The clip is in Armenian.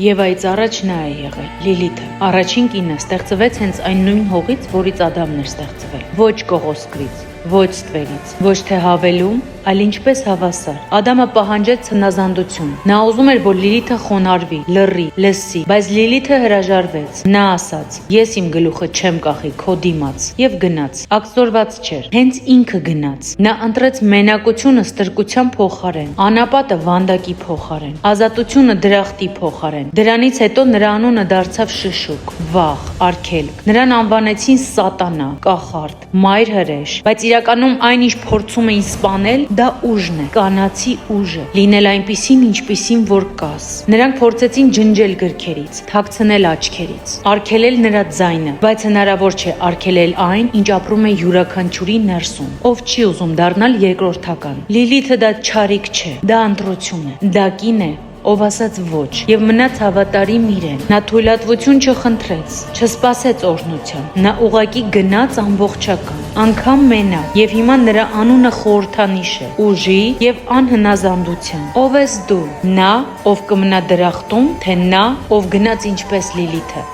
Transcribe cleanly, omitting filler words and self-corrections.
Եվ այց առաջ նա է եղել, Լիլիթը, առաջին կինը, ստեղծվեց հենց այն նույն հողից, որից Ադամն էր ստեղծվել, ոչ կողոսկրից, ոչ ստվերից, ոչ թե հավելում, այլ ինչպես հավասար։ Ադամը պահանջեց հնազանդություն։ Նա ուզում էր, որ Լիլիթը խոնարհվի, լռի, լսի, բայց Լիլիթը հրաժարվեց։ Նա ասաց. «Ես իմ գլուխը չեմ կախի, քո դիմաց», եւ գնաց։ Ակտորված չէր, հենց ինքը գնաց։ Նա ընտրեց մենակությունը ստրկության փոխարեն, անապատը վանդակի փոխարեն, ազատությունը դրախտի փոխարեն։ Դրանից հետո նրա անունը դարձավ շշուկ, վախ, արգելք։ Նրան անվանեցին սատանա, կախարդ, մայր հրեշ, բայց իրականում այն, ինչ փորձում էին սպանել, դա ուժն է, կանացի ուժը, լինել այնպիսին, ինչպիսին որ կաս։ Նրանք փորձեցին ջնջել գրքերից, թաքցնել աչքերից, արգելել նրա ձայնը, բայց հնարավոր չէ արգելել այն, ինչ ապրում է յուրաքանչյուրի ներսում։ Ով չի ուզում դառնալ երկրորդական։ Լիլիթը դա չարիք չէ, դա ընտրություն է, դա կին է, ով ասաց ոչ եւ մնաց հավատարիմ իրեն։ Նա թույլատվություն չխնդրեց, չսպասեց օրհնության։ Նա ուղակի գնաց ամբողջական, անգամ մենակ, եւ հիմա նրա անունը խորհրդանիշ է ուժի եւ անհնազանդության։ Ով ես դու։ Նա, ով կմնա դրախտում, թե նա, ով գնաց ինչպես Լիլիթը։